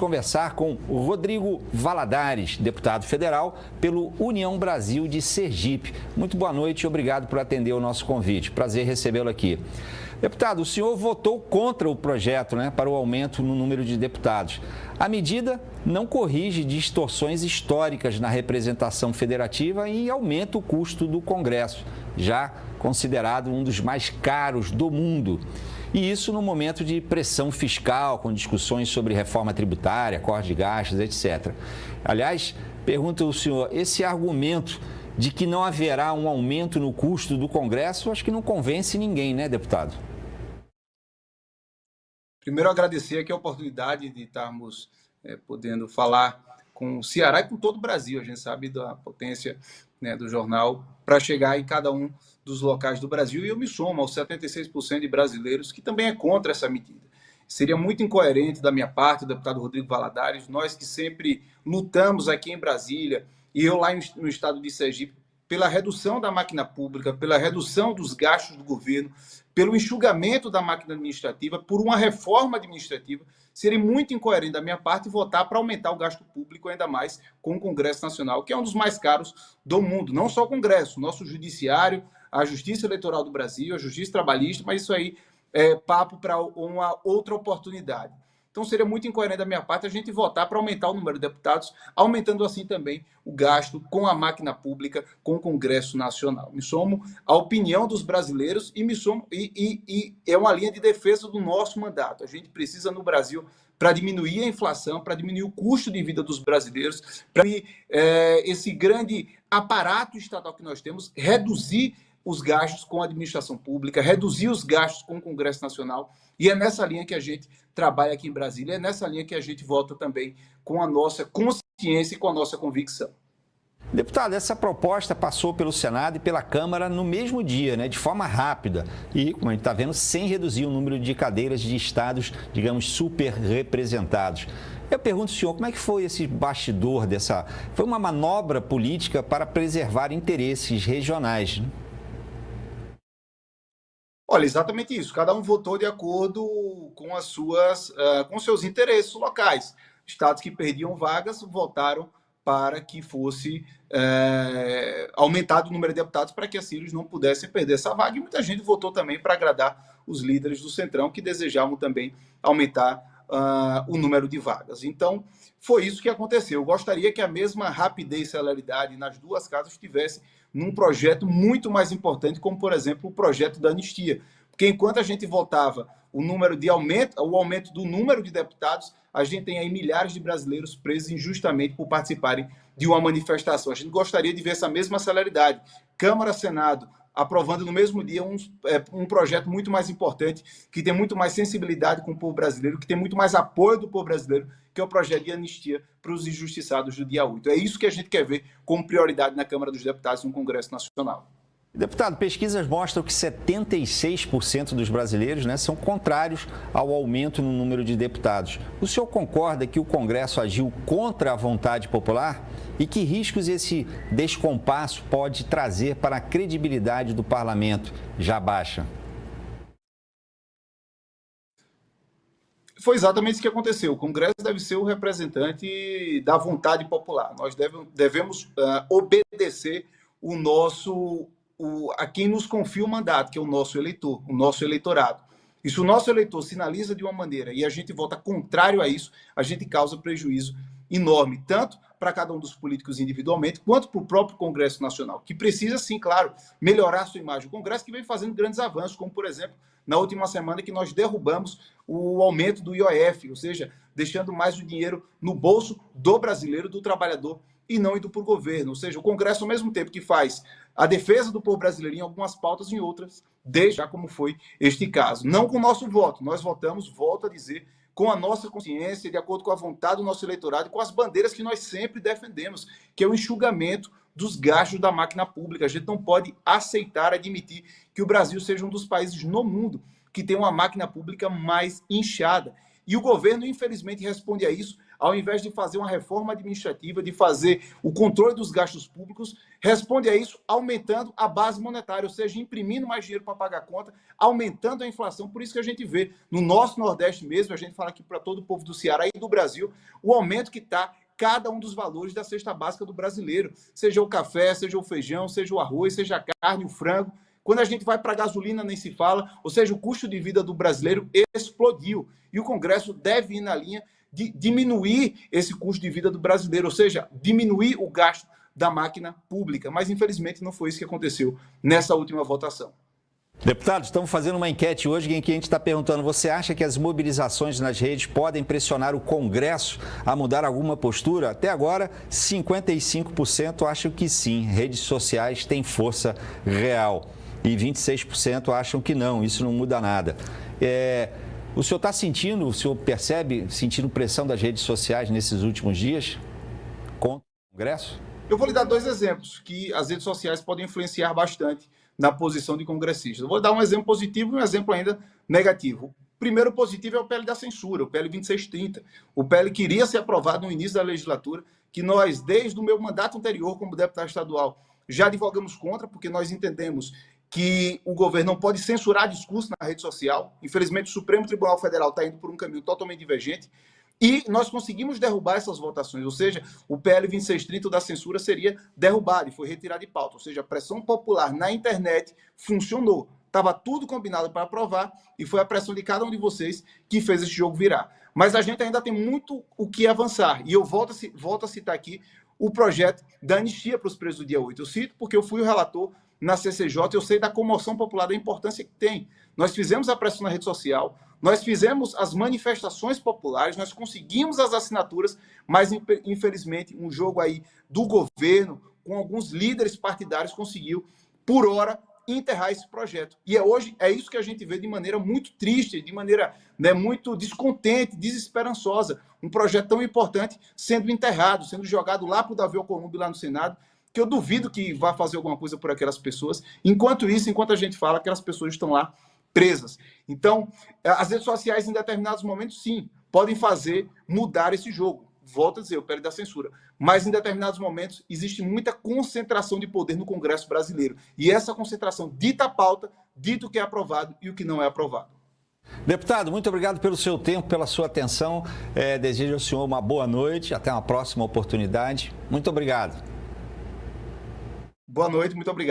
Conversar com o Rodrigo Valadares, deputado federal pelo União Brasil de Sergipe. Muito boa noite e obrigado por atender o nosso convite. Prazer recebê-lo aqui. Deputado, o senhor votou contra o projeto, para o aumento no número de deputados. A medida não corrige distorções históricas na representação federativa e aumenta o custo do Congresso, já considerado um dos mais caros do mundo. E isso no momento de pressão fiscal, com discussões sobre reforma tributária, corte de gastos, etc. Aliás, pergunto ao senhor, esse argumento de que não haverá um aumento no custo do Congresso, acho que não convence ninguém, né, deputado? Primeiro, agradecer aqui a oportunidade de estarmos podendo falar com o Ceará e com todo o Brasil. A gente sabe da potência do jornal para chegar em cada um dos locais do Brasil, e eu me somo aos 76% de brasileiros que também é contra essa medida. Seria muito incoerente da minha parte, o deputado Rodrigo Valadares, nós que sempre lutamos aqui em Brasília, e eu lá no estado de Sergipe, pela redução da máquina pública, pela redução dos gastos do governo, pelo enxugamento da máquina administrativa, por uma reforma administrativa. Seria muito incoerente da minha parte votar para aumentar o gasto público ainda mais com o Congresso Nacional, que é um dos mais caros do mundo. Não só o Congresso, o nosso judiciário, a Justiça Eleitoral do Brasil, a Justiça Trabalhista, mas isso aí é papo para uma outra oportunidade. Então seria muito incoerente da minha parte a gente votar para aumentar o número de deputados, aumentando assim também o gasto com a máquina pública, com o Congresso Nacional. Me somo à opinião dos brasileiros e é uma linha de defesa do nosso mandato. A gente precisa no Brasil, para diminuir a inflação, para diminuir o custo de vida dos brasileiros, para esse grande aparato estatal que nós temos, reduzir os gastos com a administração pública, reduzir os gastos com o Congresso Nacional, e é nessa linha que a gente trabalha aqui em Brasília, é nessa linha que a gente vota também com a nossa consciência e com a nossa convicção. Deputado, essa proposta passou pelo Senado e pela Câmara no mesmo dia, de forma rápida e, como a gente está vendo, sem reduzir o número de cadeiras de estados, digamos, super representados. Eu pergunto ao senhor, como é que foi esse bastidor dessa... Foi uma manobra política para preservar interesses regionais, Olha, exatamente isso. Cada um votou de acordo com as com seus interesses locais. Estados que perdiam vagas votaram para que fosse aumentado o número de deputados para que assim eles não pudessem perder essa vaga. E muita gente votou também para agradar os líderes do Centrão, que desejavam também aumentar o número de vagas. Então, foi isso que aconteceu. Eu gostaria que a mesma rapidez e celeridade nas duas casas estivesse num projeto muito mais importante, como, por exemplo, o projeto da anistia. Porque enquanto a gente votava o aumento do número de deputados, a gente tem aí milhares de brasileiros presos injustamente por participarem de uma manifestação. A gente gostaria de ver essa mesma celeridade. Câmara, Senado, aprovando no mesmo dia um projeto muito mais importante, que tem muito mais sensibilidade com o povo brasileiro, que tem muito mais apoio do povo brasileiro, que é o projeto de anistia para os injustiçados do dia 8. É isso que a gente quer ver como prioridade na Câmara dos Deputados e no Congresso Nacional. Deputado, pesquisas mostram que 76% dos brasileiros são contrários ao aumento no número de deputados. O senhor concorda que o Congresso agiu contra a vontade popular? E que riscos esse descompasso pode trazer para a credibilidade do parlamento, já baixa? Foi exatamente isso que aconteceu. O Congresso deve ser o representante da vontade popular. Nós devemos obedecer a quem nos confia o mandato, que é o nosso eleitor, o nosso eleitorado. E se o nosso eleitor sinaliza de uma maneira e a gente vota contrário a isso, a gente causa prejuízo enorme, tanto para cada um dos políticos individualmente, quanto para o próprio Congresso Nacional, que precisa, sim, claro, melhorar a sua imagem. O Congresso que vem fazendo grandes avanços, como, por exemplo, na última semana que nós derrubamos o aumento do IOF, ou seja, deixando mais o dinheiro no bolso do brasileiro, do trabalhador, e não indo para o governo. Ou seja, o Congresso, ao mesmo tempo que faz a defesa do povo brasileiro em algumas pautas, em outras, deixa como foi este caso. Não com o nosso voto, nós votamos, volto a dizer, com a nossa consciência, de acordo com a vontade do nosso eleitorado e com as bandeiras que nós sempre defendemos, que é o enxugamento dos gastos da máquina pública. A gente não pode aceitar, admitir que o Brasil seja um dos países no mundo que tem uma máquina pública mais inchada. E o governo, infelizmente, responde a isso, ao invés de fazer uma reforma administrativa, de fazer o controle dos gastos públicos, responde a isso aumentando a base monetária, ou seja, imprimindo mais dinheiro para pagar a conta, aumentando a inflação. Por isso que a gente vê no nosso Nordeste mesmo, a gente fala aqui para todo o povo do Ceará e do Brasil, o aumento que está cada um dos valores da cesta básica do brasileiro, seja o café, seja o feijão, seja o arroz, seja a carne, o frango. Quando a gente vai para a gasolina, nem se fala, ou seja, o custo de vida do brasileiro explodiu. E o Congresso deve ir na linha de diminuir esse custo de vida do brasileiro, ou seja, diminuir o gasto da máquina pública. Mas, infelizmente, não foi isso que aconteceu nessa última votação. Deputado, estamos fazendo uma enquete hoje em que a gente está perguntando: você acha que as mobilizações nas redes podem pressionar o Congresso a mudar alguma postura? Até agora, 55% acham que sim, redes sociais têm força real. E 26% acham que não, isso não muda nada. O senhor está sentindo, o senhor sentindo pressão das redes sociais nesses últimos dias contra o Congresso? Eu vou lhe dar 2 exemplos que as redes sociais podem influenciar bastante na posição de congressistas. Eu vou dar um exemplo positivo e um exemplo ainda negativo. O primeiro positivo é o PL da censura, o PL 2630. O PL que iria ser aprovado no início da legislatura, que nós, desde o meu mandato anterior como deputado estadual, já advogamos contra, porque nós entendemos que o governo não pode censurar discurso na rede social. Infelizmente, o Supremo Tribunal Federal está indo por um caminho totalmente divergente. E nós conseguimos derrubar essas votações, ou seja, o PL 2630 da censura seria derrubado e foi retirado de pauta. Ou seja, a pressão popular na internet funcionou. Estava tudo combinado para aprovar e foi a pressão de cada um de vocês que fez esse jogo virar. Mas a gente ainda tem muito o que avançar. E eu volto a citar aqui o projeto da anistia para os presos do dia 8. Eu cito porque eu fui o relator na CCJ, eu sei da comoção popular, da importância que tem. Nós fizemos a pressão na rede social, nós fizemos as manifestações populares, nós conseguimos as assinaturas, mas infelizmente um jogo aí do governo, com alguns líderes partidários, conseguiu, por hora, enterrar esse projeto. E hoje é isso que a gente vê de maneira muito triste, de maneira muito descontente, desesperançosa. Um projeto tão importante sendo enterrado, sendo jogado lá para o Davi Alcolumbre, lá no Senado, que eu duvido que vá fazer alguma coisa por aquelas pessoas. Enquanto isso, enquanto a gente fala, aquelas pessoas estão lá presas. Então, as redes sociais, em determinados momentos, sim, podem fazer mudar esse jogo. Volto a dizer, o PL da censura. Mas, em determinados momentos, existe muita concentração de poder no Congresso brasileiro. E essa concentração dita a pauta, dita o que é aprovado e o que não é aprovado. Deputado, muito obrigado pelo seu tempo, pela sua atenção. Desejo ao senhor uma boa noite, até uma próxima oportunidade. Muito obrigado. Boa noite, muito obrigado.